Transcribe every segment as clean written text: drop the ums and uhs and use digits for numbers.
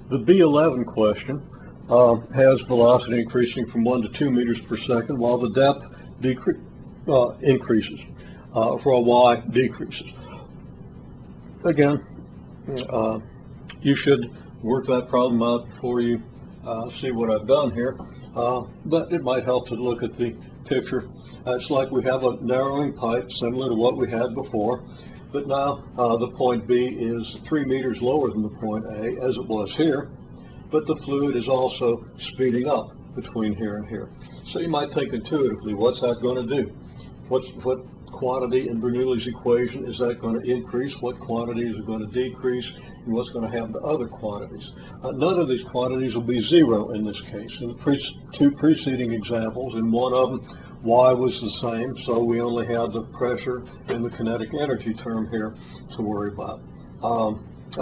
The B11 question has velocity increasing from 1 to 2 meters per second while the depth increases, while y decreases. Again, you should work that problem out before you see what I've done here, but it might help to look at the picture. It's like we have a narrowing pipe similar to what we had before, but now the point B is 3 meters lower than the point A as it was here, but the fluid is also speeding up between here and here. So you might think intuitively, what's that going to do? What quantity in Bernoulli's equation is that going to increase? What quantities are going to decrease? And what's going to happen to other quantities? None of these quantities will be zero in this case. In the two preceding examples, in one of them, y was the same, so we only had the pressure and the kinetic energy term here to worry about.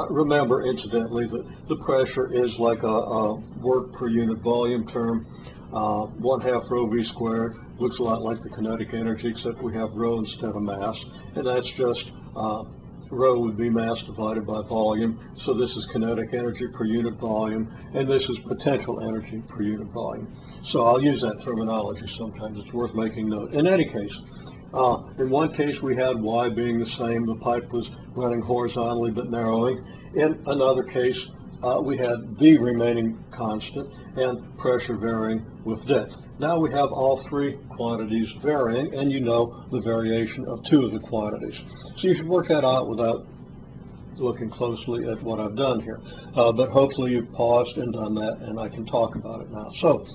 Remember, incidentally, that the pressure is like a work per unit volume term. 1/2 rho v squared looks a lot like the kinetic energy, except we have rho instead of mass, and that's just rho would be mass divided by volume. So this is kinetic energy per unit volume, and this is potential energy per unit volume. So I'll use that terminology sometimes. It's worth making note. In any case, in one case we had y being the same. The pipe was running horizontally but narrowing. In another case, we had V remaining constant and pressure varying with depth. Now we have all three quantities varying, and you know the variation of two of the quantities. So you should work that out without looking closely at what I've done here. But hopefully you've paused and done that, and I can talk about it now. So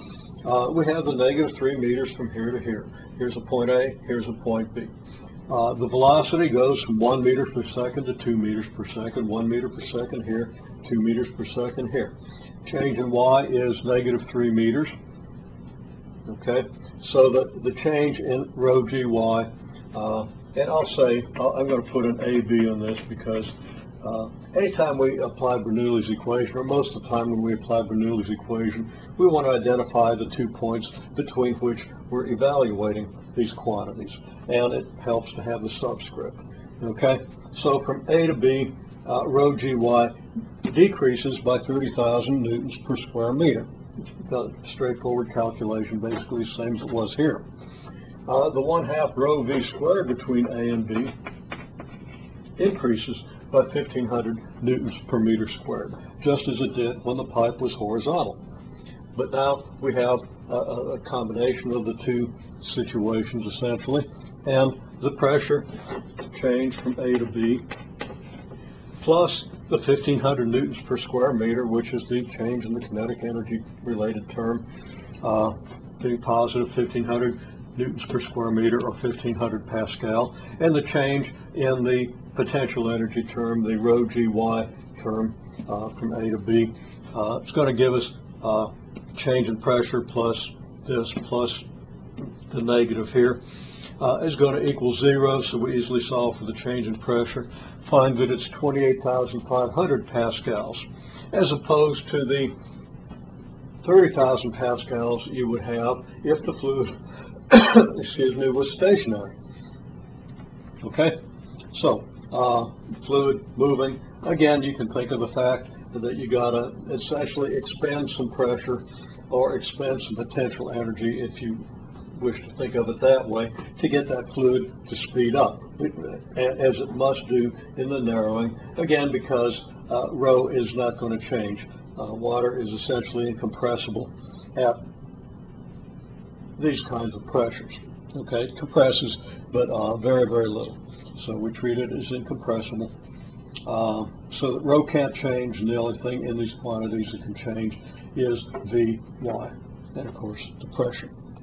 we have the -3 meters from here to here. Here's a point A, here's a point B. The velocity goes from 1 meter per second to 2 meters per second, 1 meter per second here, 2 meters per second here. Change in y is -3 meters. Okay, so the change in rho gy, and I'll say, I'm going to put an AB on this because anytime we apply Bernoulli's equation, or most of the time when we apply Bernoulli's equation, we want to identify the 2 points between which we're evaluating these quantities, and it helps to have the subscript. Okay, so from A to B, rho gy decreases by 30,000 newtons per square meter. It's a straightforward calculation, basically the same as it was here. The 1/2 rho v squared between A and B increases by 1,500 newtons per meter squared, just as it did when the pipe was horizontal. But now we have a combination of the two situations, essentially, and the pressure change from A to B, plus the 1,500 newtons per square meter, which is the change in the kinetic energy related term, being positive 1,500 newtons per square meter, or 1,500 Pascal, and the change in the potential energy term, the rho gy term, from A to B. It's going to give us change in pressure plus this, plus the negative here, is going to equal 0, so we easily solve for the change in pressure. Find that it's 28,500 pascals, as opposed to the 30,000 pascals you would have if the fluid excuse me, was stationary. Okay, so fluid moving, again, you can think of the fact that you got to essentially expend some pressure or expend some potential energy, if you wish to think of it that way, to get that fluid to speed up, as it must do in the narrowing, again, because rho is not going to change. Water is essentially incompressible at these kinds of pressures. Okay, it compresses, but very, very little. So we treat it as incompressible. So that rho can't change, and the only thing in these quantities that can change is Vy, and of course the pressure.